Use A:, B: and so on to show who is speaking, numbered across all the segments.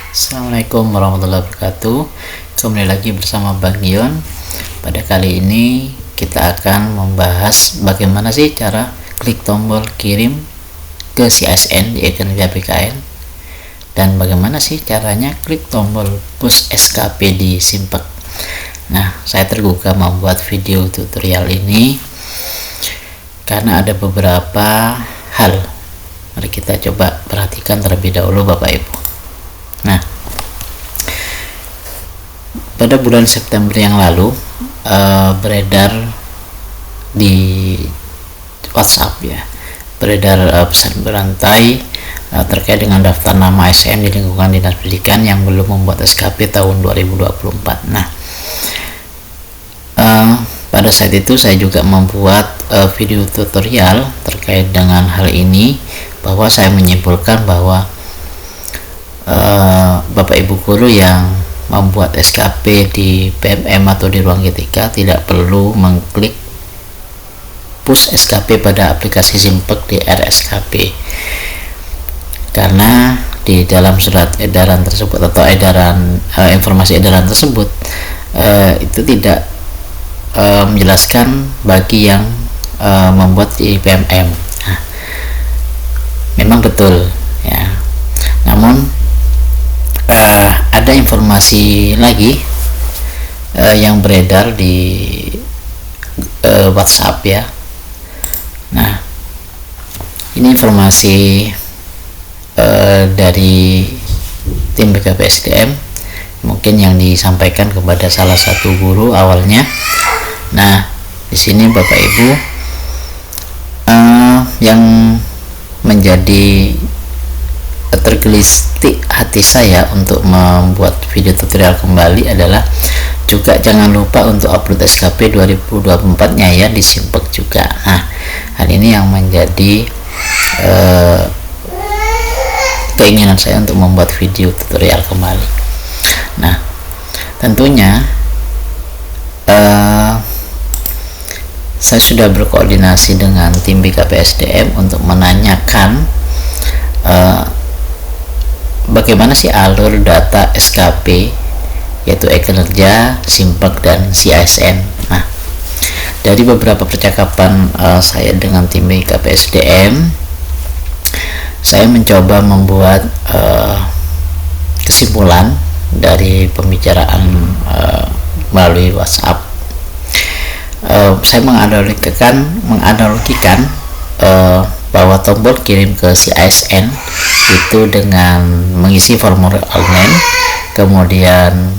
A: Assalamualaikum warahmatullahi wabarakatuh. Kembali lagi bersama Bang Gion. Pada kali ini kita akan membahas bagaimana sih cara klik tombol kirim ke si ASN di e-Kinerja BKN, dan bagaimana sih caranya klik tombol push SKP di Simpek. Nah, saya tergugah membuat video tutorial ini karena ada beberapa hal. Mari kita coba perhatikan terlebih dahulu Bapak Ibu. Nah, pada bulan September yang lalu beredar di WhatsApp beredar pesan berantai terkait dengan daftar nama ASN di lingkungan Dinas Pendidikan yang belum membuat SKP tahun 2024. Nah, pada saat itu saya juga membuat video tutorial terkait dengan hal ini, bahwa saya menyimpulkan bahwa Bapak Ibu guru yang membuat SKP di PMM atau di ruang GTK tidak perlu mengklik push SKP pada aplikasi Simpek di RSKP, karena di dalam surat edaran tersebut atau informasi edaran tersebut itu tidak menjelaskan bagi yang membuat di PMM. Nah, memang betul ya, namun ada informasi lagi yang beredar di WhatsApp ya. Nah, ini informasi dari tim BKPSDM, mungkin yang disampaikan kepada salah satu guru awalnya. Nah, di sini Bapak Ibu yang menjadi tergelistik hati saya untuk membuat video tutorial kembali adalah juga jangan lupa untuk upload SKP 2024 nya ya di Simpek juga. Nah, hal ini yang menjadi keinginan saya untuk membuat video tutorial kembali. Nah, tentunya saya sudah berkoordinasi dengan tim BKPSDM untuk menanyakan bagaimana sih alur data SKP, yaitu e-Kinerja, Simpek, dan si ASN. Nah, dari beberapa percakapan saya dengan tim BKPSDM, saya mencoba membuat kesimpulan dari pembicaraan melalui WhatsApp. Saya menganalogikan bahwa tombol kirim ke si ASN itu dengan mengisi formulir online, kemudian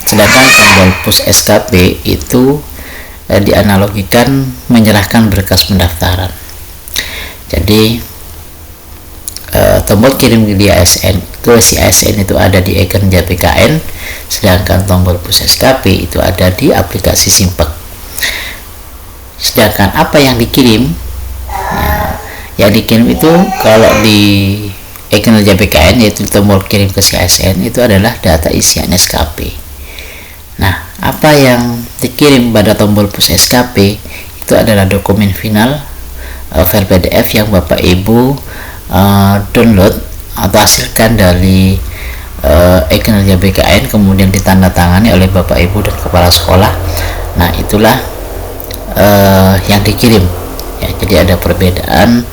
A: sedangkan tombol push SKP itu dianalogikan menyerahkan berkas pendaftaran. Jadi tombol kirim di ASN ke si ASN itu ada di e-Kinerja BKN, sedangkan tombol push SKP itu ada di aplikasi Simpek. Sedangkan apa yang dikirim, yang dikirim itu kalau di e-Kinerja BKN, yaitu tombol kirim ke si ASN, itu adalah data isian SKP. Nah, apa yang dikirim pada tombol push SKP itu adalah dokumen final file PDF yang Bapak Ibu download atau hasilkan dari e-Kinerja BKN, kemudian ditandatangani oleh Bapak Ibu dan kepala sekolah. Nah, itulah yang dikirim ya. Jadi ada perbedaan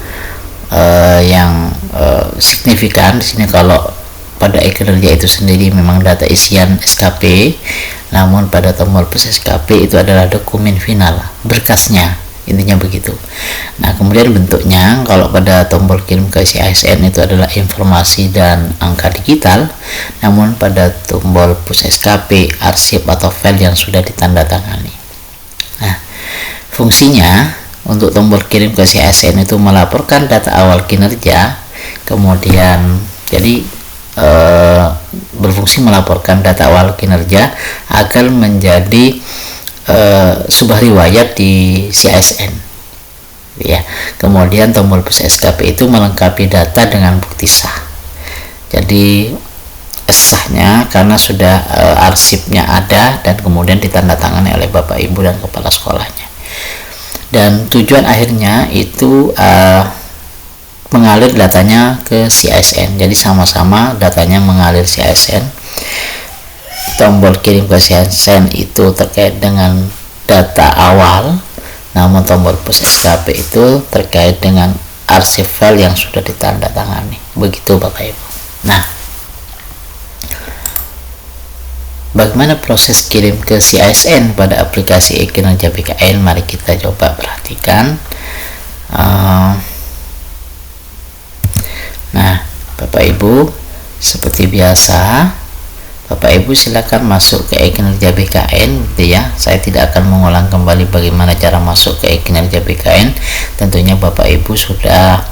A: yang signifikan di sini. Kalau pada e-Kinerja itu sendiri memang data isian SKP, namun pada tombol push SKP itu adalah dokumen final, berkasnya, intinya begitu. Nah, kemudian bentuknya kalau pada tombol kirim ke si ASN itu adalah informasi dan angka digital, namun pada tombol push SKP arsip atau file yang sudah ditandatangani. Nah, fungsinya untuk tombol kirim ke si ASN itu melaporkan data awal kinerja, kemudian jadi berfungsi melaporkan data awal kinerja agar menjadi sebuah riwayat di si ASN ya. Kemudian tombol push SKP itu melengkapi data dengan bukti sah. Jadi sahnya karena sudah arsipnya ada dan kemudian ditandatangani oleh Bapak Ibu dan kepala sekolahnya. Dan tujuan akhirnya itu mengalir datanya ke si ASN. Jadi sama-sama datanya mengalir si ASN. Tombol kirim ke si ASN itu terkait dengan data awal, namun tombol push SKP itu terkait dengan arsip file yang sudah ditandatangani. Begitu Bapak Ibu. Nah, bagaimana proses kirim ke si ASN pada aplikasi e-kinerja BKN? Mari kita coba perhatikan. Nah, Bapak Ibu, seperti biasa, Bapak Ibu silakan masuk ke e-kinerja BKN, gitu ya. Saya tidak akan mengulang kembali bagaimana cara masuk ke e-kinerja BKN. Tentunya Bapak Ibu sudah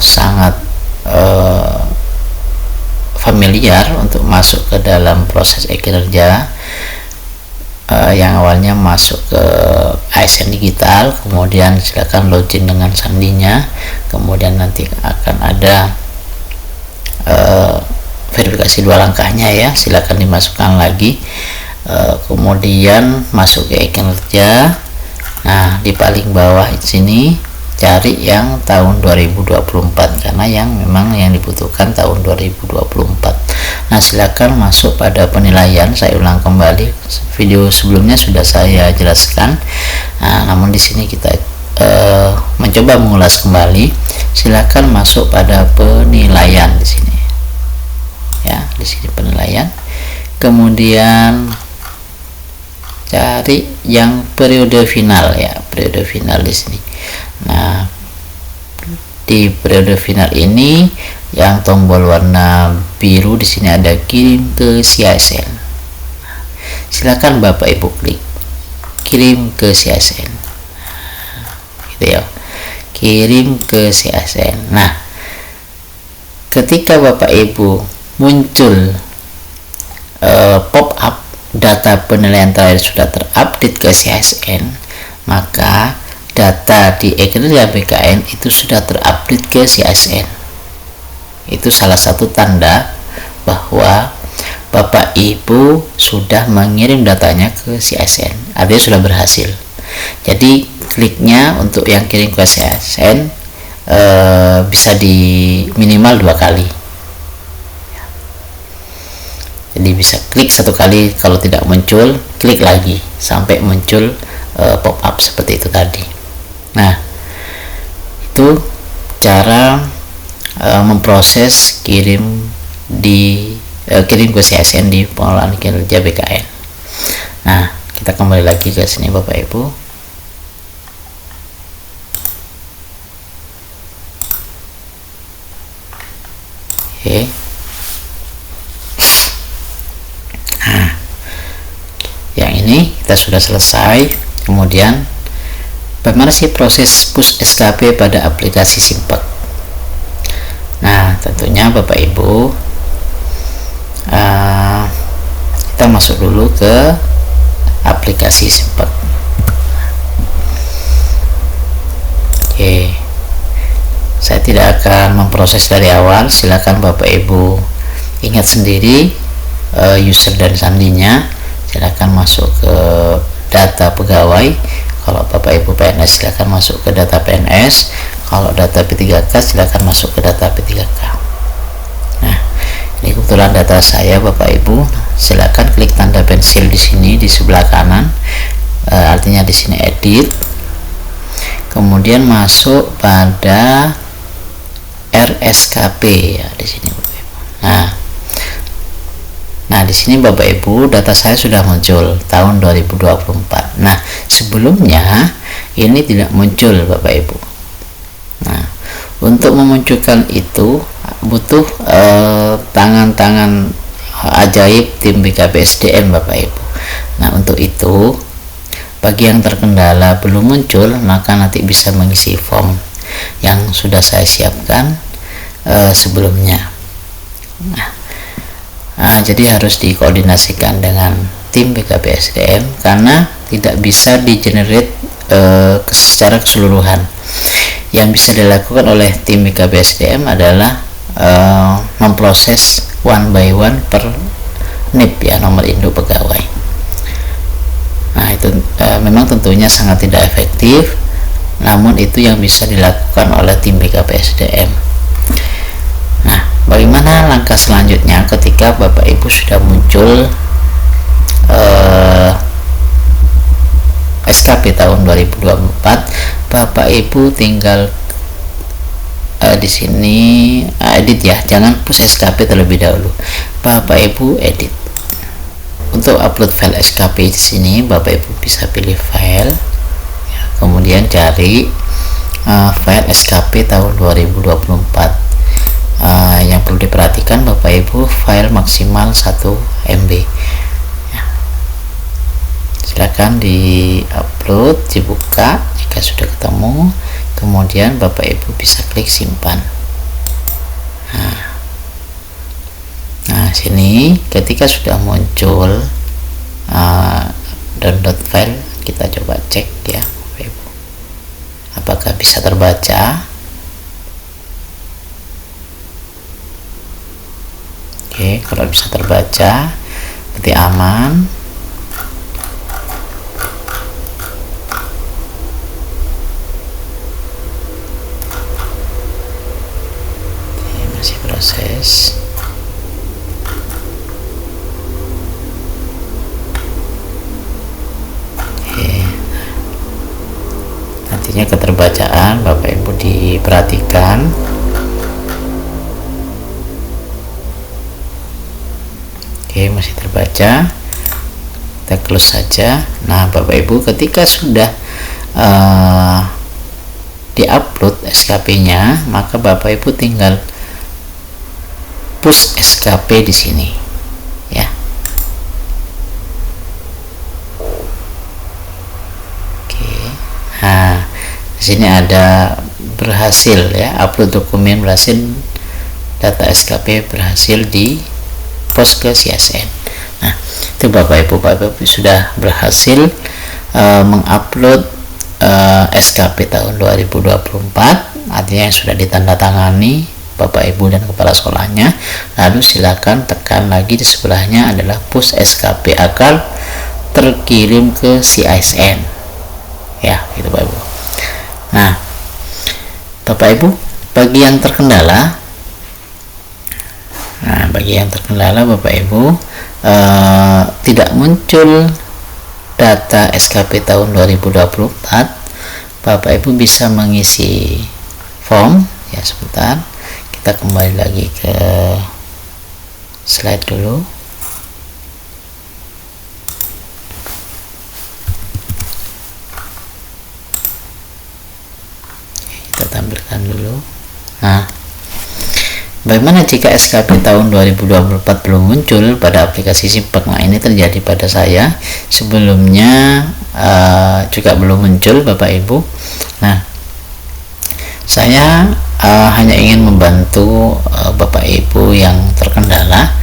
A: sangat familiar untuk masuk ke dalam proses e-kinerja, yang awalnya masuk ke ASN digital, kemudian silakan login dengan sandinya, kemudian nanti akan ada verifikasi 2 langkahnya ya, silakan dimasukkan lagi, kemudian masuk ke e-kinerja. Nah, di paling bawah di sini cari yang tahun 2024, karena yang memang yang dibutuhkan tahun 2024. Nah, silakan masuk pada penilaian. Saya ulang kembali, video sebelumnya sudah saya jelaskan. Nah, namun di sini kita mencoba mengulas kembali. Silakan masuk pada penilaian di sini. Ya, di sini penilaian. Kemudian cari yang periode final ya, periode final di sini. Nah, di periode final ini yang tombol warna biru di sini ada kirim ke si ASN. Silakan Bapak Ibu klik kirim ke si ASN, gitu ya, kirim ke si ASN. Nah, ketika Bapak Ibu muncul pop up data penilaian terakhir sudah terupdate ke si ASN, maka data di e-kinerja BKN itu sudah terupdate ke si ASN. Itu salah satu tanda bahwa Bapak Ibu sudah mengirim datanya ke si ASN, artinya sudah berhasil. Jadi kliknya untuk yang kirim ke si ASN bisa di minimal 2 kali. Jadi bisa klik 1 kali, kalau tidak muncul klik lagi sampai muncul pop up seperti itu tadi. Nah, itu cara memproses kirim ke si ASN di pengelolaan kinerja BKN. Nah, kita kembali lagi ke sini Bapak Ibu. Oke. Nah, yang ini kita sudah selesai. Kemudian bagaimana sih proses push SKP pada aplikasi Simpek? Nah, tentunya Bapak Ibu, kita masuk dulu ke aplikasi Simpek. Oke, saya tidak akan memproses dari awal. Silakan Bapak Ibu ingat sendiri user dan sandinya. Silakan masuk ke data pegawai. Kalau Bapak Ibu PNS silakan masuk ke data PNS. Kalau data P3K silakan masuk ke data P3K. Nah, ini kebetulan data saya Bapak Ibu. Silakan klik tanda pensil di sini di sebelah kanan. Artinya di sini edit. Kemudian masuk pada RSKP ya di sini Bapak Ibu. Nah, di sini Bapak Ibu data saya sudah muncul tahun 2024. Nah, sebelumnya ini tidak muncul Bapak Ibu. Nah, untuk memunculkan itu butuh tangan-tangan ajaib tim BKPSDM Bapak Ibu. Nah, untuk itu bagi yang terkendala belum muncul, maka nanti bisa mengisi form yang sudah saya siapkan sebelumnya. Nah, jadi harus dikoordinasikan dengan tim BKPSDM karena tidak bisa di generate secara keseluruhan. Yang bisa dilakukan oleh tim BKPSDM adalah memproses one by one per NIP ya, nomor induk pegawai. Nah, itu memang tentunya sangat tidak efektif namun itu yang bisa dilakukan oleh tim BKPSDM. Nah, bagaimana langkah selanjutnya ketika Bapak Ibu sudah muncul SKP tahun 2024? Bapak Ibu tinggal di sini edit ya, jangan push SKP terlebih dahulu. Bapak Ibu edit. Untuk upload file SKP di sini, Bapak Ibu bisa pilih file, ya, kemudian cari file SKP tahun 2024. Yang perlu diperhatikan Bapak Ibu, file maksimal 1 MB. Ya. Silakan di upload, dibuka jika sudah ketemu. Kemudian Bapak Ibu bisa klik simpan. Nah, sini ketika sudah muncul download file, kita coba cek ya Bapak Ibu, apakah bisa terbaca. Oke, kalau bisa terbaca berarti aman. Masih proses. Nantinya keterbacaan Bapak Ibu diperhatikan. Oke, masih terbaca, kita close saja. Nah, Bapak Ibu, ketika sudah diupload SKP-nya, maka Bapak Ibu tinggal push SKP di sini ya. Oke. Nah, di sini ada berhasil ya, upload dokumen berhasil, data SKP berhasil di post ke CSN. Nah, itu Bapak Ibu sudah berhasil mengupload SKP tahun 2024, artinya yang sudah ditandatangani Bapak Ibu dan kepala sekolahnya. Lalu silakan tekan lagi di sebelahnya adalah push SKP akan terkirim ke CSN ya, gitu Bapak Ibu. Nah, Bapak Ibu, bagi yang terkendala Bapak Ibu tidak muncul data SKP tahun 2024, Bapak Ibu bisa mengisi form ya. Sebentar, kita kembali lagi ke slide dulu. Kita tampilkan dulu. Nah, bagaimana jika SKP tahun 2024 belum muncul pada aplikasi Simpak? Nah, ini terjadi pada saya. Sebelumnya juga belum muncul Bapak Ibu. Nah, saya hanya ingin membantu Bapak Ibu yang terkendala.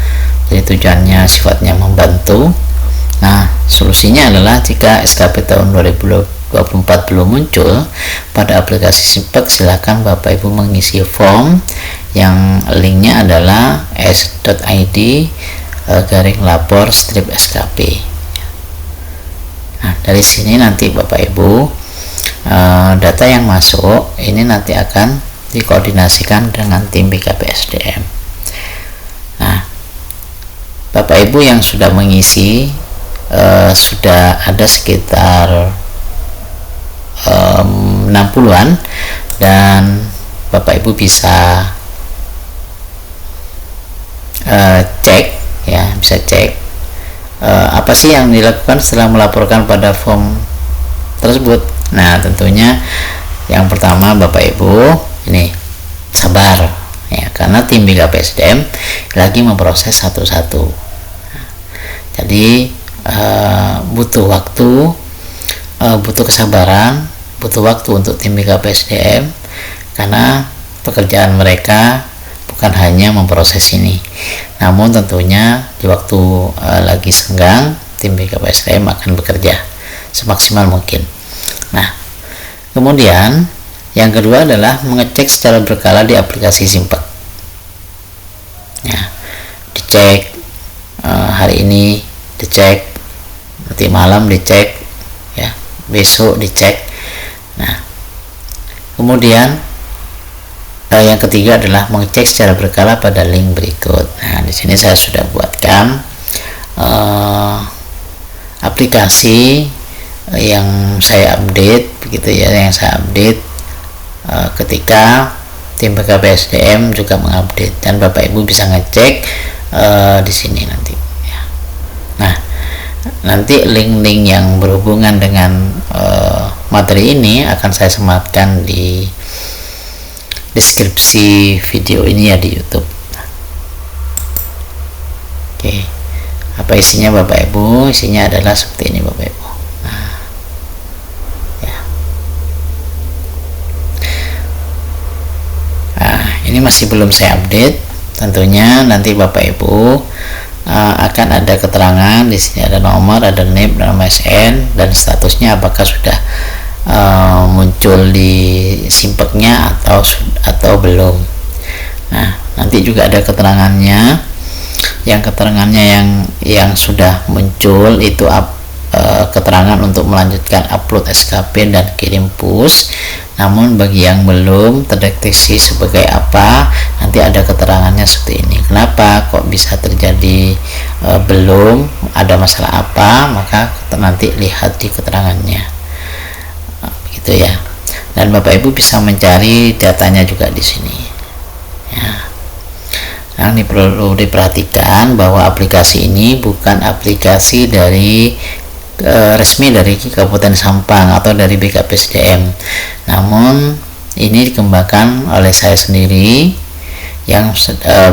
A: Jadi tujuannya sifatnya membantu. Nah, solusinya adalah jika SKP tahun 2024 belum muncul pada aplikasi Simpak, silakan Bapak Ibu mengisi form yang linknya adalah s.id garing lapor strip SKP. Nah, dari sini nanti Bapak Ibu data yang masuk ini nanti akan dikoordinasikan dengan tim BKPSDM. Nah, Bapak Ibu yang sudah mengisi sudah ada sekitar 60-an, dan Bapak Ibu bisa cek ya, bisa cek apa sih yang dilakukan setelah melaporkan pada form tersebut. Nah, tentunya yang pertama Bapak Ibu ini sabar ya, karena tim BKPSDM lagi memproses satu-satu. Jadi butuh waktu, butuh kesabaran, butuh waktu untuk tim BKPSDM, karena pekerjaan mereka bukan hanya memproses ini, namun tentunya di waktu lagi senggang, tim BKPSDM akan bekerja semaksimal mungkin. Nah, kemudian yang kedua adalah mengecek secara berkala di aplikasi Simpak. Ya, dicek hari ini, dicek nanti malam, dicek ya, besok dicek. Nah, Kemudian yang ketiga adalah mengecek secara berkala pada link berikut. Nah, di sini saya sudah buatkan aplikasi yang saya update, begitu ya, yang saya update ketika tim BKPSDM juga mengupdate, dan Bapak Ibu bisa ngecek di sini nanti. Nah, nanti link-link yang berhubungan dengan materi ini akan saya sematkan di deskripsi video ini ya, di YouTube. Oke, apa isinya Bapak Ibu? Isinya adalah seperti ini Bapak Ibu. Nah, ya. Nah, ini masih belum saya update. Tentunya nanti Bapak Ibu akan ada keterangan di sini, ada nomor, ada NIP, nama SN, dan statusnya apakah sudah muncul di simpeknya atau belum. Nah, nanti juga ada keterangannya, yang sudah muncul itu keterangan untuk melanjutkan upload SKP dan kirim push. Namun bagi yang belum terdeteksi sebagai apa, nanti ada keterangannya seperti ini. Kenapa kok bisa terjadi belum, ada masalah apa, maka nanti lihat di keterangannya, begitu ya. Dan Bapak Ibu bisa mencari datanya juga di sini ya. Nah, ini perlu diperhatikan bahwa aplikasi ini bukan aplikasi dari resmi dari Kabupaten Sampang atau dari BKPSDM, namun ini dikembangkan oleh saya sendiri yang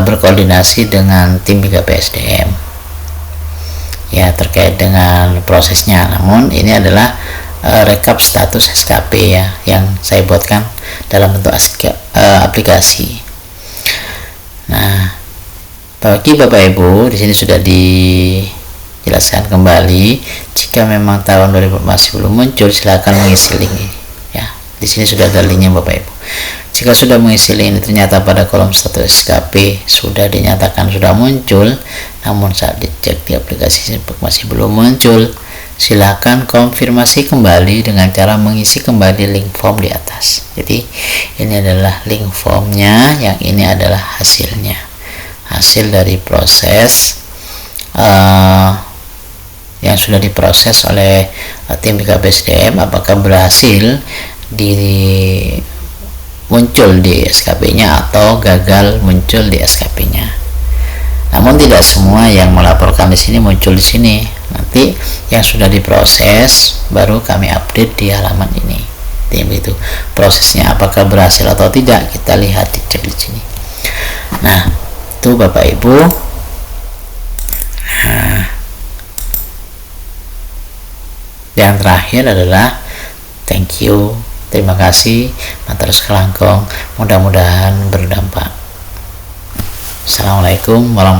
A: berkoordinasi dengan tim BKPSDM ya, terkait dengan prosesnya. Namun ini adalah rekap status SKP ya, yang saya buatkan dalam bentuk aplikasi. Nah, bagi Bapak Ibu di sini sudah dijelaskan kembali. Jika memang tahun 2000 masih belum muncul, silakan mengisi link ini ya. Di sini sudah ada linknya Bapak Ibu. Jika sudah mengisi link ini ternyata pada kolom status SKP sudah dinyatakan sudah muncul, namun saat dicek di aplikasi masih belum muncul, silakan konfirmasi kembali dengan cara mengisi kembali link form di atas. Jadi ini adalah link formnya, yang ini adalah hasilnya, hasil dari proses yang sudah diproses oleh tim BKPSDM, apakah berhasil muncul di SKP-nya atau gagal muncul di SKP-nya. Namun tidak semua yang melaporkan di sini muncul di sini. Nanti yang sudah diproses baru kami update di halaman ini. Tim itu prosesnya apakah berhasil atau tidak, kita lihat, dicek di sini. Nah, itu Bapak Ibu. Nah, yang terakhir adalah thank you, terima kasih, matur kelangkong, mudah-mudahan berdampak. Assalamualaikum warahmatullahi wabarakatuh.